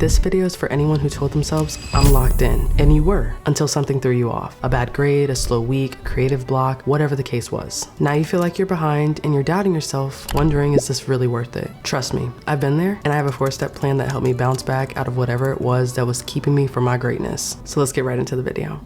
This video is for anyone who told themselves, I'm locked in, and you were, until something threw you off. A bad grade, a slow week, a creative block, whatever the case was. Now you feel like you're behind and you're doubting yourself, wondering, is this really worth it? Trust me, I've been there, and I have a 4-step plan that helped me bounce back out of whatever it was that was keeping me from my greatness. So let's get right into the video.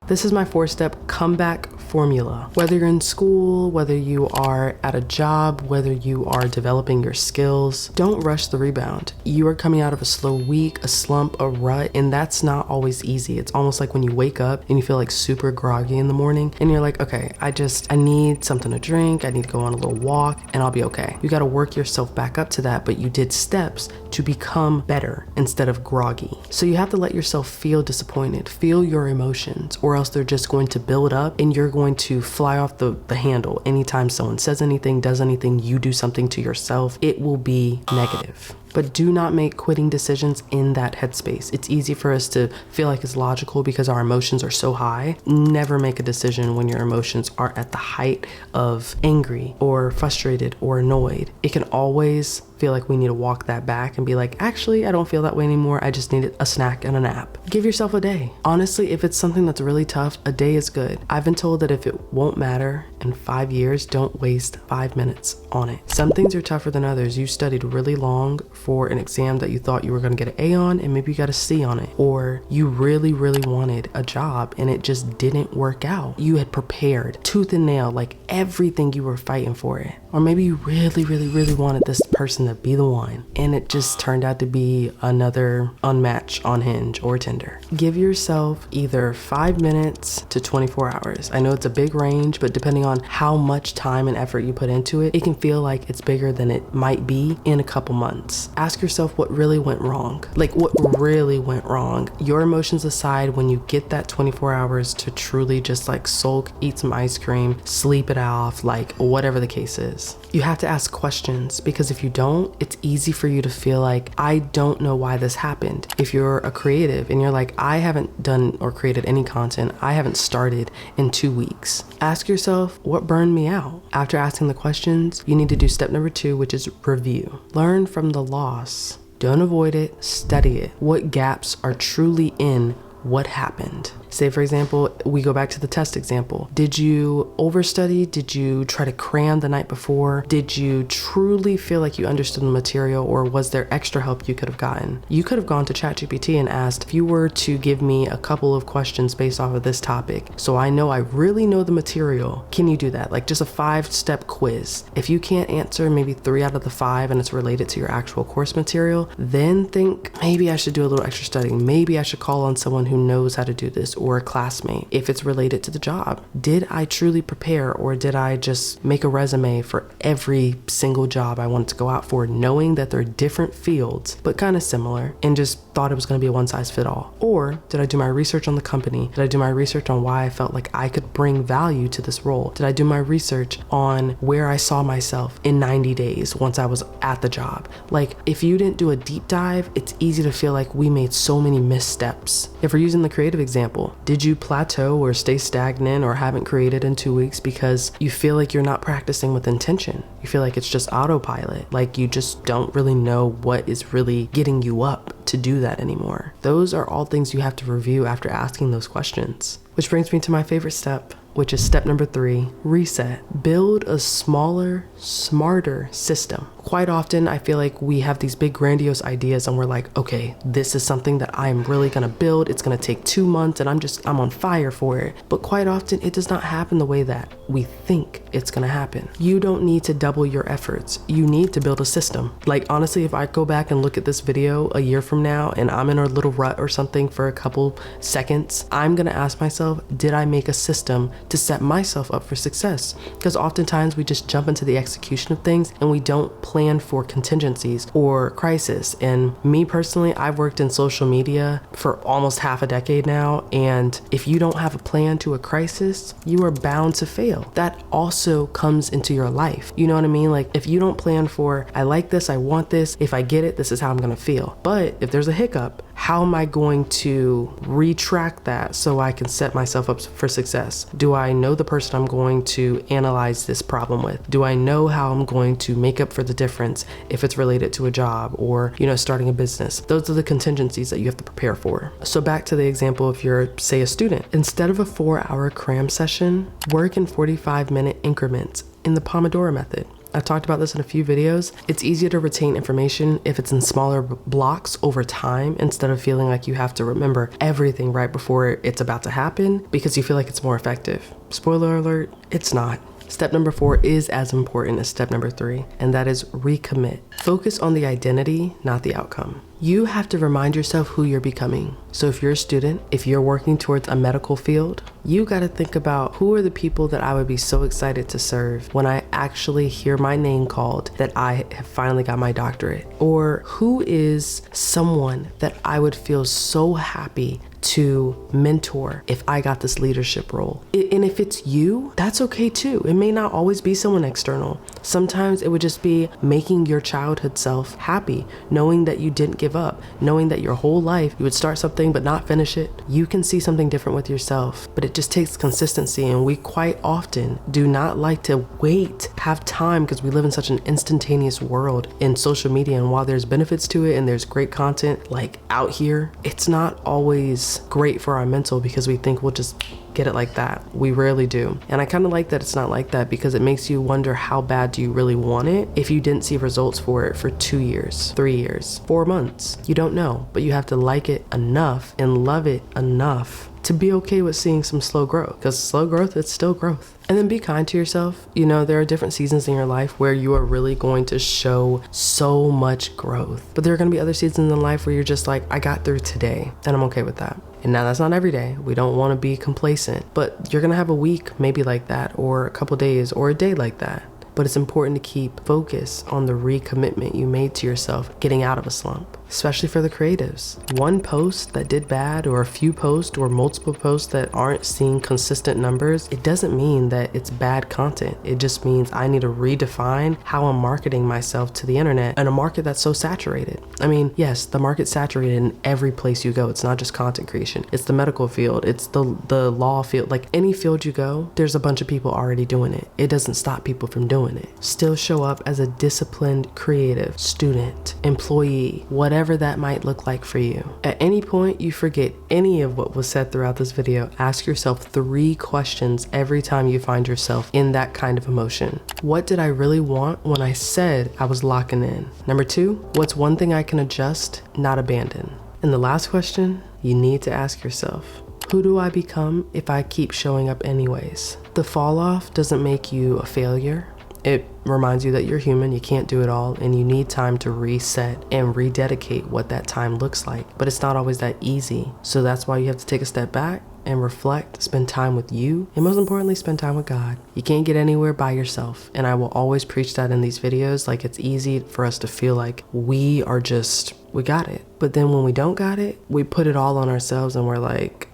This is my 4-step comeback formula. Whether you're in school, whether you are at a job, whether you are developing your skills, don't rush the rebound. You are coming out of a slow week, a slump, a rut, and that's not always easy. It's almost like when you wake up and you feel like super groggy in the morning and you're like, okay, I need something to drink, I need to go on a little walk and I'll be okay. You gotta work yourself back up to that, but you did steps to become better instead of groggy. So you have to let yourself feel disappointed, feel your emotions, or else they're just going to build up and you're going to fly off the handle anytime someone says anything, does anything, you do something to yourself. It will be negative. But do not make quitting decisions in that headspace. It's easy for us to feel like it's logical because our emotions are so high. Never make a decision when your emotions are at the height of angry or frustrated or annoyed. It can always feel like we need to walk that back and be like, actually, I don't feel that way anymore. I just needed a snack and a nap. Give yourself a day. Honestly, if it's something that's really tough, a day is good. I've been told that if it won't matter in 5 years, don't waste 5 minutes on it. Some things are tougher than others. You studied really long for an exam that you thought you were going to get an A on and maybe you got a C on it. Or you really wanted a job and it just didn't work out. You had prepared tooth and nail, like everything, you were fighting for it. Or maybe you really wanted this person to be the one and it just turned out to be another unmatched on Hinge or Tinder. Give yourself either 5 minutes to 24 hours. I know it's a big range, but depending on how much time and effort you put into it, it can feel like it's bigger than it might be in a couple months. Ask yourself what really went wrong. Like what really went wrong. Your emotions aside, when you get that 24 hours to truly just like sulk, eat some ice cream, sleep it off, like whatever the case is. You have to ask questions because if you don't, it's easy for you to feel like, I don't know why this happened. If you're a creative and you're like, I haven't done or created any content, I haven't started in 2 weeks. Ask yourself, what burned me out? After asking the questions, you need to do step number 2, which is review. Learn from the loss. Don't avoid it, study it. What gaps are truly in what happened? Say, for example, we go back to the test example. Did you overstudy? Did you try to cram the night before? Did you truly feel like you understood the material, or was there extra help you could have gotten? You could have gone to ChatGPT and asked, if you were to give me a couple of questions based off of this topic, so I know I really know the material, can you do that? Like just a 5-step quiz. If you can't answer maybe 3 out of the 5 and it's related to your actual course material, then think, maybe I should do a little extra studying. Maybe I should call on someone who knows how to do this, or a classmate if it's related to the job. Did I truly prepare, or did I just make a resume for every single job I wanted to go out for, knowing that they're different fields but kind of similar, and just thought it was going to be a one-size-fit-all? Or did I do my research on the company? Did I do my research on why I felt like I could bring value to this role? Did I do my research on where I saw myself in 90 days once I was at the job? Like, if you didn't do a deep dive, it's easy to feel like we made so many missteps. If we're using the creative example, did you plateau or stay stagnant or haven't created in 2 weeks because you feel like you're not practicing with intention? You feel like it's just autopilot, like you just don't really know what is really getting you up to do that anymore. Those are all things you have to review after asking those questions. Which brings me to my favorite step, which is step number 3, reset. Build a smaller, smarter system. Quite often, I feel like we have these big grandiose ideas and we're like, okay, this is something that I'm really gonna build. It's gonna take 2 months and I'm on fire for it. But quite often, it does not happen the way that we think it's gonna happen. You don't need to double your efforts. You need to build a system. Like honestly, if I go back and look at this video a year from now and I'm in a little rut or something for a couple seconds, I'm gonna ask myself, did I make a system to set myself up for success? Because oftentimes we just jump into the execution of things and we don't plan for contingencies or crisis. And me personally, I've worked in social media for almost half a decade now, and if you don't have a plan to a crisis, you are bound to fail. That also comes into your life. You know what I mean? Like if you don't plan for, I like this, I want this, if I get it, this is how I'm gonna feel. But if there's a hiccup, How am I going to retract that so I can set myself up for success? Do I know the person I'm going to analyze this problem with? Do I know how I'm going to make up for the difference if it's related to a job or, starting a business? Those are the contingencies that you have to prepare for. So back to the example, if you're, say, a student, instead of a 4-hour cram session, work in 45-minute increments in the Pomodoro method. I've talked about this in a few videos. It's easier to retain information if it's in smaller blocks over time instead of feeling like you have to remember everything right before it's about to happen because you feel like it's more effective. Spoiler alert, it's not. Step number 4 is as important as step number 3, and that is recommit. Focus on the identity, not the outcome. You have to remind yourself who you're becoming. So if you're a student, if you're working towards a medical field, you got to think about who are the people that I would be so excited to serve when I actually hear my name called that I have finally got my doctorate. Or who is someone that I would feel so happy to mentor if I got this leadership role. And if it's you, that's okay too. It may not always be someone external. Sometimes it would just be making your childhood self happy, knowing that you didn't give up, knowing that your whole life you would start something but not finish it. You can see something different with yourself, but it just takes consistency, and we quite often do not like to wait, have time, because we live in such an instantaneous world in social media, and while there's benefits to it and there's great content like out here, it's not always great for our mental because we think we'll just get it like that. We rarely do. And I kind of like that it's not like that because it makes you wonder how bad do you really want it if you didn't see results for it for 2 years, 3 years, 4 months. You don't know, but you have to like it enough and love it enough to be okay with seeing some slow growth, because slow growth, it's still growth. And then be kind to yourself. There are different seasons in your life where you are really going to show so much growth, but there are going to be other seasons in life where you're just like, I got through today and I'm okay with that. And now that's not every day. We don't want to be complacent, but you're going to have a week maybe like that, or a couple days, or a day like that. But it's important to keep focus on the recommitment you made to yourself getting out of a slump, especially for the creatives. One post that did bad, or a few posts, or multiple posts that aren't seeing consistent numbers, it doesn't mean that it's bad content. It just means I need to redefine how I'm marketing myself to the internet in a market that's so saturated. I mean, yes, the market's saturated in every place you go. It's not just content creation. It's the medical field. It's the law field. Like any field you go, there's a bunch of people already doing it. It doesn't stop people from doing it. Still show up as a disciplined, creative student, employee, whatever that might look like for you. At any point you forget any of what was said throughout this video, ask yourself 3 questions every time you find yourself in that kind of emotion. What did I really want when I said I was locking in? Number 2, what's one thing I can adjust, not abandon? And the last question you need to ask yourself, who do I become if I keep showing up anyways? The fall off doesn't make you a failure. It reminds you that you're human, you can't do it all, and you need time to reset and rededicate what that time looks like. But it's not always that easy. So that's why you have to take a step back and reflect, spend time with you, and most importantly, spend time with God. You can't get anywhere by yourself. And I will always preach that in these videos. Like, it's easy for us to feel like we got it. But then when we don't got it, we put it all on ourselves and we're like,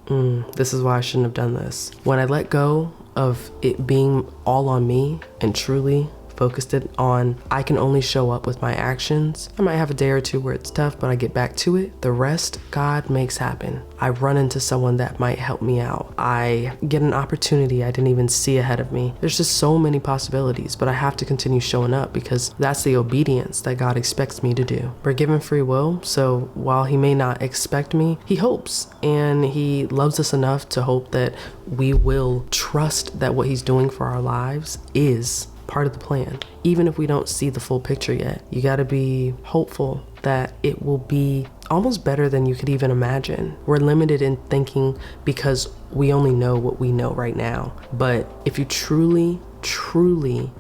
this is why I shouldn't have done this. When I let go of it being all on me and truly focused it on, I can only show up with my actions. I might have a day or two where it's tough, but I get back to it. The rest, God makes happen. I run into someone that might help me out. I get an opportunity I didn't even see ahead of me. There's just so many possibilities, but I have to continue showing up because that's the obedience that God expects me to do. We're given free will, so while he may not expect me, he hopes, and he loves us enough to hope that we will trust that what he's doing for our lives is part of the plan, even if we don't see the full picture yet. You got to be hopeful that it will be almost better than you could even imagine. We're limited in thinking because we only know what we know right now. But if you truly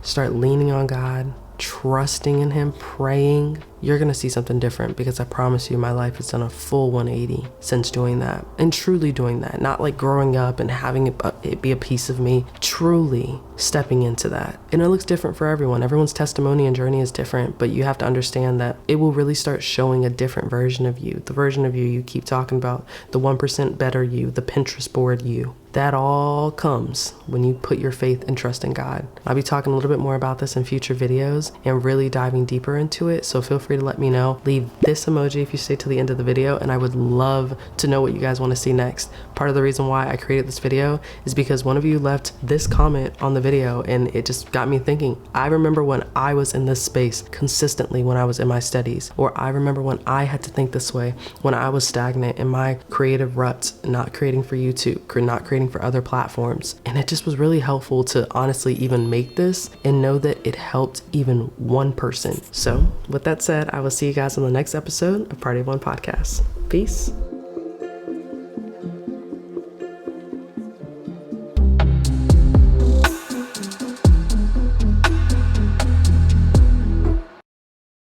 start leaning on God, trusting in him, praying, you're gonna see something different, because I promise you my life has done a full 180 since doing that, and truly doing that, not like growing up and having it be a piece of me, truly stepping into that. And it looks different for everyone. Everyone's testimony and journey is different, but you have to understand that it will really start showing a different version of you, the version of you keep talking about, the 1% better you, the Pinterest board you. That all comes when you put your faith and trust in God. I'll be talking a little bit more about this in future videos and really diving deeper into it, so feel free free to let me know. Leave this emoji if you stay till the end of the video, and I would love to know what you guys want to see next. Part of the reason why I created this video is because one of you left this comment on the video, and it just got me thinking. I remember when I was in this space consistently when I was in my studies, or I remember when I had to think this way when I was stagnant in my creative ruts, not creating for YouTube, not creating for other platforms. And it just was really helpful to honestly even make this and know that it helped even one person. So with that said, I will see you guys on the next episode of Party of One Podcast. Peace.